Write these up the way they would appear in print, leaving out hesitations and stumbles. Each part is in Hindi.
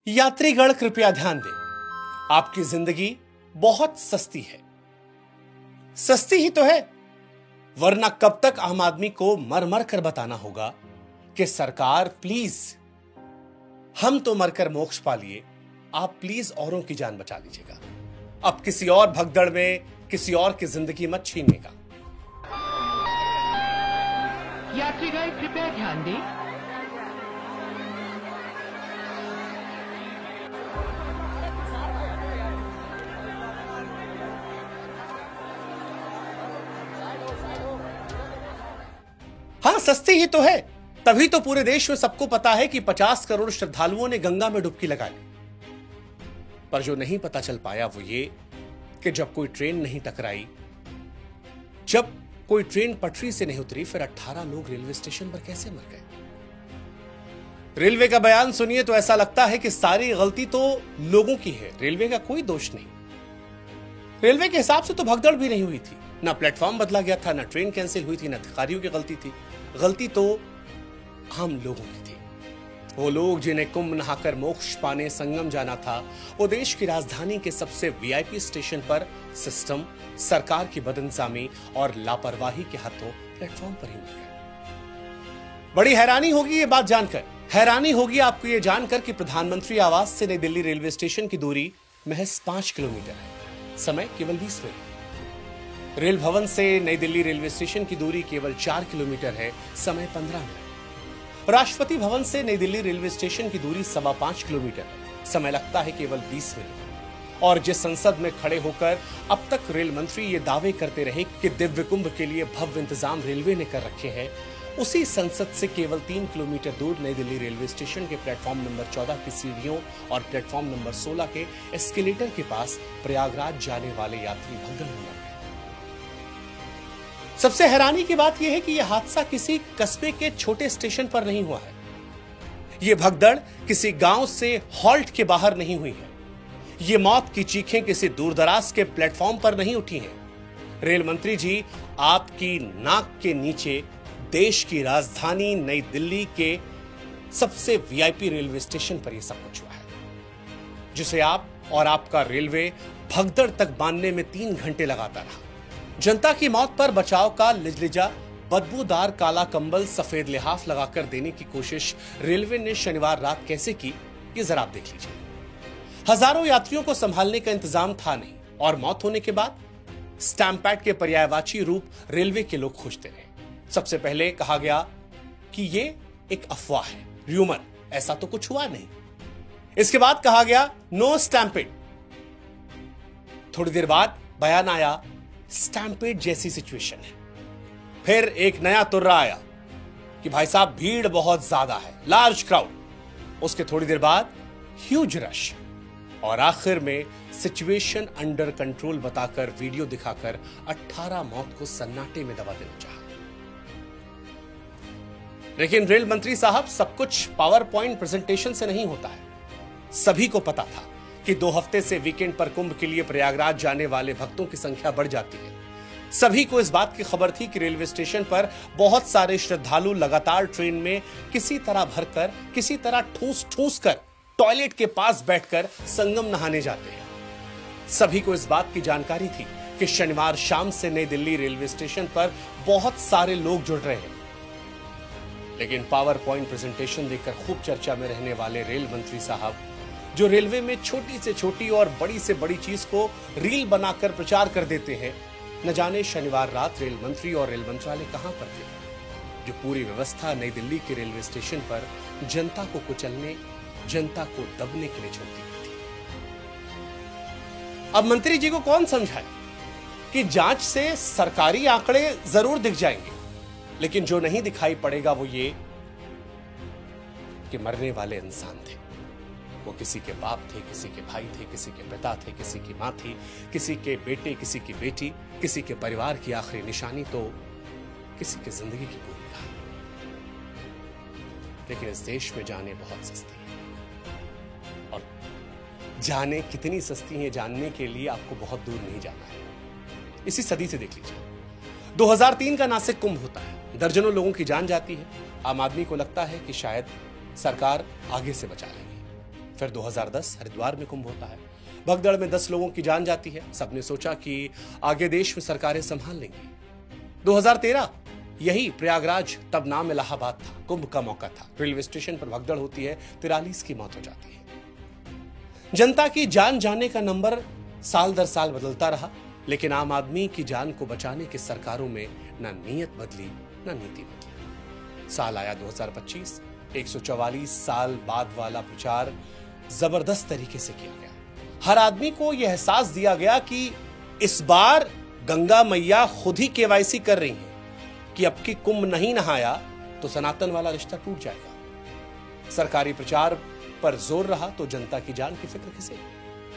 यात्रीगण कृपया ध्यान दें, आपकी जिंदगी बहुत सस्ती है। सस्ती ही तो है, वरना कब तक आम आदमी को मर मर कर बताना होगा कि सरकार प्लीज, हम तो मरकर मोक्ष पा लिए, आप प्लीज औरों की जान बचा लीजिएगा। अब किसी और भगदड़ में किसी और की जिंदगी मत छीनिएगा। यात्रीगण कृपया ध्यान दें, हां, सस्ती ही तो है, तभी तो पूरे देश में सबको पता है कि 50 करोड़ श्रद्धालुओं ने गंगा में डुबकी लगा ली। पर जो नहीं पता चल पाया वो ये कि जब कोई ट्रेन नहीं टकराई, जब कोई ट्रेन पटरी से नहीं उतरी, फिर 18 लोग रेलवे स्टेशन पर कैसे मर गए। रेलवे का बयान सुनिए तो ऐसा लगता है कि सारी गलती तो लोगों की है, रेलवे का कोई दोष नहीं। रेलवे के हिसाब से तो भगदड़ भी नहीं हुई थी, ना प्लेटफॉर्म बदला गया था, ना ट्रेन कैंसिल हुई थी, ना अधिकारियों की गलती थी। गलती तो आम लोगों की थी। वो लोग जिन्हें कुंभ नहाकर मोक्ष पाने संगम जाना था, वो देश की राजधानी के सबसे वीआईपी स्टेशन पर सिस्टम, सरकार की बदइंतजामी और लापरवाही के हाथों प्लेटफॉर्म पर ही मर गए। बड़ी हैरानी होगी ये बात जानकर, हैरानी होगी आपको ये जानकर कि प्रधानमंत्री आवास से नई दिल्ली रेलवे स्टेशन की दूरी महज 5 किलोमीटर है, समय केवल 20 मिनट। रेल भवन से नई दिल्ली रेलवे स्टेशन की दूरी केवल 4 किलोमीटर है, समय 15 मिनट। राष्ट्रपति भवन से नई दिल्ली रेलवे स्टेशन की दूरी 5.25 किलोमीटर है, समय लगता है केवल 20 मिनट। और जिस संसद में खड़े होकर अब तक रेल मंत्री ये दावे करते रहे कि दिव्य कुंभ के लिए भव्य इंतजाम रेलवे ने कर रखे हैं, उसी संसद से केवल 3 किलोमीटर दूर नई दिल्ली रेलवे स्टेशन के प्लेटफॉर्म नंबर 14 की सीढ़ियों और प्लेटफॉर्म नंबर 16 के एस्केलेटर के पास प्रयागराज जाने वाले यात्री भगदड़ में मर गए। सबसे हैरानी की बात यह है कि यह हादसा किसी कस्बे के छोटे स्टेशन पर नहीं हुआ है। यह भगदड़ किसी गांव से हॉल्ट के बाहर नहीं हुई है। यह मौत की चीखें किसी दूरदराज के प्लेटफॉर्म पर नहीं उठी हैं। रेल मंत्री जी, आपकी नाक के नीचे देश की राजधानी नई दिल्ली के सबसे वीआईपी रेलवे स्टेशन पर यह सब कुछ हुआ है, जिसे आप और आपका रेलवे भगदड़ तक बांधने में 3 घंटे लगाता रहा। जनता की मौत पर बचाव का लिजलिजा, बदबूदार काला कंबल, सफेद लिहाफ लगाकर देने की कोशिश रेलवे ने शनिवार रात कैसे की, ये जरा आप देख लीजिए। हजारों यात्रियों को संभालने का इंतजाम था नहीं, और मौत होने के बाद स्टैम्पैड के पर्यायवाची रूप रेलवे के लोग खोजते रहे। सबसे पहले कहा गया कि ये एक अफवाह है, र्यूमर, ऐसा तो कुछ हुआ नहीं। इसके बाद कहा गया नो स्टैम्पेड। थोड़ी देर बाद बयान आया स्टैम्पेड जैसी सिचुएशन है। फिर एक नया तुर्रा आया कि भाई साहब भीड़ बहुत ज्यादा है, लार्ज क्राउड। उसके थोड़ी देर बाद ह्यूज रश, और आखिर में सिचुएशन अंडर कंट्रोल बताकर वीडियो दिखाकर 18 मौत को सन्नाटे में दबा देना चाहा। लेकिन रेल मंत्री साहब, सब कुछ पावर पॉइंट प्रेजेंटेशन से नहीं होता है। सभी को पता था कि 2 हफ्ते से वीकेंड पर कुंभ के लिए प्रयागराज जाने वाले भक्तों की संख्या बढ़ जाती है। सभी को इस बात की खबर थी कि रेलवे स्टेशन पर बहुत सारे श्रद्धालु लगातार ट्रेन में किसी तरह भरकर, किसी तरह ठूस कर टॉयलेट के पास बैठकर संगम नहाने जाते हैं। सभी को इस बात की जानकारी थी कि शनिवार शाम से नई दिल्ली रेलवे स्टेशन पर बहुत सारे लोग जुड़ रहे हैं। लेकिन पावर पॉइंट प्रेजेंटेशन देखकर खूब चर्चा में रहने वाले रेल मंत्री साहब, जो रेलवे में छोटी से छोटी और बड़ी से बड़ी चीज को रील बनाकर प्रचार कर देते हैं, न जाने शनिवार रात रेल मंत्री और रेल मंत्रालय कहां पर थे, जो पूरी व्यवस्था नई दिल्ली के रेलवे स्टेशन पर जनता को कुचलने, जनता को दबने के लिए छोड़ दी गई थी। अब मंत्री जी को कौन समझाए कि जांच से सरकारी आंकड़े जरूर दिख जाएंगे, लेकिन जो नहीं दिखाई पड़ेगा वो ये कि मरने वाले इंसान थे। वो किसी के बाप थे, किसी के भाई थे, किसी के पिता थे, किसी की मां थी, किसी के बेटे, किसी की बेटी, किसी के परिवार की आखिरी निशानी, तो किसी की जिंदगी की पूरी कहानी। लेकिन इस देश में जाने बहुत सस्ती है, और जाने कितनी सस्ती है जानने के लिए आपको बहुत दूर नहीं जाना है। इसी सदी से देख लीजिए, 2003 का नासिक कुंभ होता है, दर्जनों लोगों की जान जाती है। आम आदमी को लगता है कि शायद सरकार आगे से बचा लेगी। फिर 2010 हरिद्वार में कुंभ होता है। भगदड़ में 10 लोगों की जान जाती है। सबने सोचा कि आगे देश में सरकारें संभाल लेंगी। 2013 यही प्रयागराज, तब नाम इलाहाबाद था, कुंभ का मौका था। रेलवे स्टेशन पर भगदड़ होती है, 43 की मौत हो जाती है। जनता की जान जाने का नंबर साल दर साल बदलता रहा, लेकिन आम आदमी की जान को बचाने की सरकारों में न नीयत बदली न नीति बदली। साल आया 2025, 144 साल बाद वाला प्रचार जबरदस्त तरीके से किया गया। हर आदमी को यह एहसास दिया गया कि इस बार गंगा मैया खुद ही केवाईसी कर रही हैं कि अब की कुंभ नहीं नहाया तो सनातन वाला रिश्ता टूट जाएगा। सरकारी प्रचार पर जोर रहा तो जनता की जान की फिक्र किसे।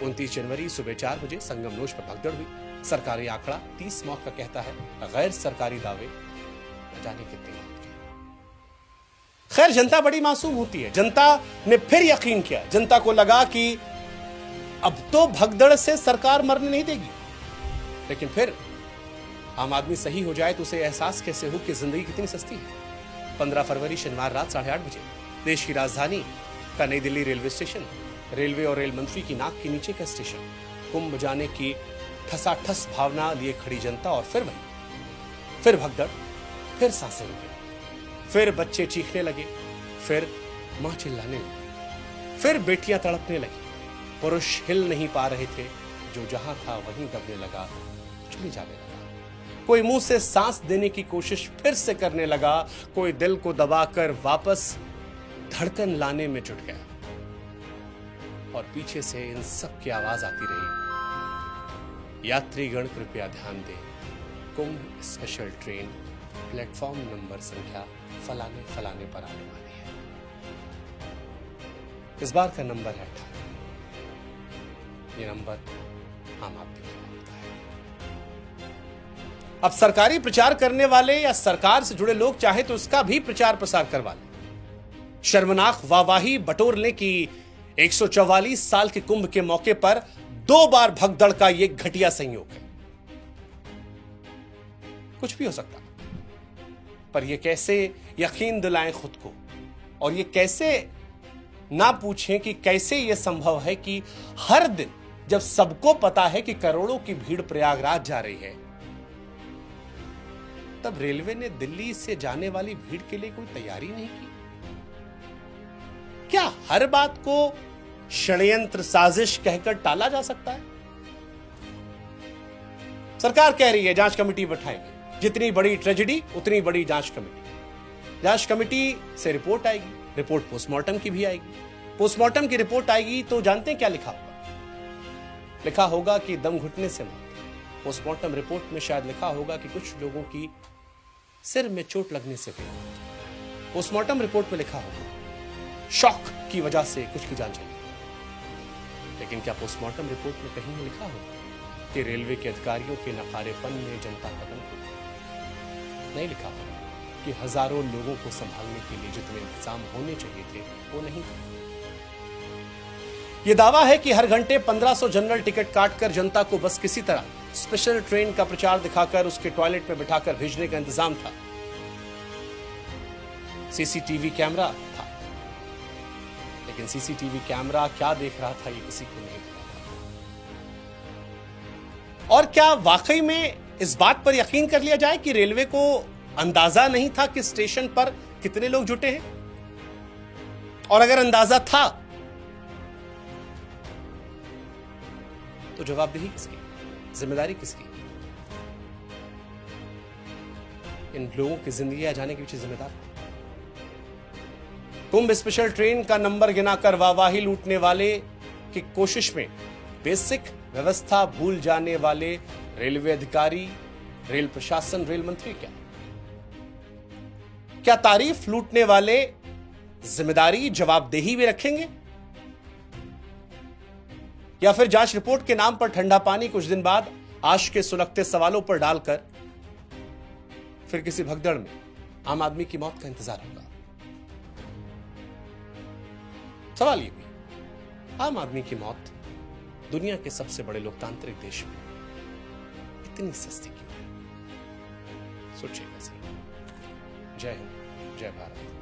29 जनवरी सुबह 4 बजे संगमनोज पर भगदड़ हुई। सरकारी आंकड़ा 30 मौत का कहता है, गैर सरकारी दावे न जाने कितने मौत के। खैर, जनता बड़ी मासूम होती है। जनता ने फिर यकीन किया। जनता को लगा कि अब तो भगदड़ से सरकार मरने नहीं देगी। लेकिन फिर आम आदमी सही हो जाए तो उसे एहसास कैसे हो कि जिंदगी कितनी सस्ती है। 15 फरवरी शनिवार रात 8:30 बजे देश की राजधानी का नई दिल्ली रेलवे स्टेशन, रेलवे और रेल मंत्री की नाक के नीचे का स्टेशन, कुंभ जाने की ठसाठस भावना लिए खड़ी जनता, और फिर वही, फिर भगदड़, फिर सांसें रुकी, फिर बच्चे चीखने लगे, फिर मां चिल्लाने लगी, फिर बेटियां तड़पने लगी, पुरुष हिल नहीं पा रहे थे, जो जहां था वहीं दबने लगा, चुनी जाने लगा। कोई मुंह से सांस देने की कोशिश फिर से करने लगा, कोई दिल को दबाकर वापस धड़कन लाने में जुट गया। और पीछे से इन सब की आवाज आती रही, यात्रीगण कृपया ध्यान दें, कुंभ स्पेशल ट्रेन प्लेटफॉर्म नंबर संख्या फलाने फलाने पर आने वाली है। इस बार का नंबर है 18। ये नंबर आम आदमी की मौत का है। अब सरकारी प्रचार करने वाले या सरकार से जुड़े लोग चाहे तो इसका भी प्रचार प्रसार करवा लें। शर्मनाक वाहवाही बटोर लें कि 144 साल के कुंभ के मौके पर 2 बार भगदड़ का यह घटिया संयोग है। कुछ भी हो सकता, पर यह कैसे यकीन दिलाएं खुद को, और यह कैसे ना पूछें कि कैसे यह संभव है कि हर दिन जब सबको पता है कि करोड़ों की भीड़ प्रयागराज जा रही है, तब रेलवे ने दिल्ली से जाने वाली भीड़ के लिए कोई तैयारी नहीं की। क्या हर बात को षड्यंत्र साजिश कहकर टाला जा सकता है? सरकार कह रही है जांच कमेटी बैठाएंगे, जितनी बड़ी ट्रेजेडी उतनी बड़ी जांच कमेटी। जांच कमेटी से रिपोर्ट आएगी, रिपोर्ट पोस्टमार्टम की भी आएगी। पोस्टमार्टम की रिपोर्ट आएगी तो जानते हैं क्या लिखा होगा? लिखा होगा कि दम घुटने से मौत। पोस्टमार्टम रिपोर्ट में शायद लिखा होगा कि कुछ लोगों की सिर में चोट लगने से हुई मौत। पोस्टमार्टम रिपोर्ट में लिखा होगा शॉक की वजह से कुछ की जान चली। लेकिन क्या पोस्टमार्टम रिपोर्ट में कहीं लिखा होगा कि रेलवे के अधिकारियों के नकारेपन में जनता खत्म हो? नहीं लिखा होगा कि हजारों लोगों को संभालने के लिए जितने इंतजाम होने चाहिए थे वो नहीं थे। यह दावा है कि हर घंटे 1500 जनरल टिकट काटकर जनता को बस किसी तरह स्पेशल ट्रेन का प्रचार दिखाकर उसके टॉयलेट में बिठाकर भेजने का इंतजाम था। सीसीटीवी कैमरा था, लेकिन सीसीटीवी कैमरा क्या देख रहा था ये किसी को नहीं पता था। और क्या वाकई में इस बात पर यकीन कर लिया जाए कि रेलवे को अंदाजा नहीं था कि स्टेशन पर कितने लोग जुटे हैं? और अगर अंदाजा था तो जवाबदेही किसकी, जिम्मेदारी किसकी? इन लोगों की जिंदगी जाने के पीछे जिम्मेदार कुंभ स्पेशल ट्रेन का नंबर गिनाकर वाहवाही लूटने वाले की कोशिश में बेसिक व्यवस्था भूल जाने वाले रेलवे अधिकारी, रेल प्रशासन, रेल मंत्री क्या तारीफ लूटने वाले जिम्मेदारी, जवाबदेही भी रखेंगे? या फिर जांच रिपोर्ट के नाम पर ठंडा पानी कुछ दिन बाद आश के सुलगते सवालों पर डालकर फिर किसी भगदड़ में आम आदमी की मौत का इंतजार होगा? सवाल ये भी, आम आदमी की मौत दुनिया के सबसे बड़े लोकतांत्रिक देश में इतनी सस्ती क्यों है? सोचिएगा जरा। जय हिंद, जय भारत।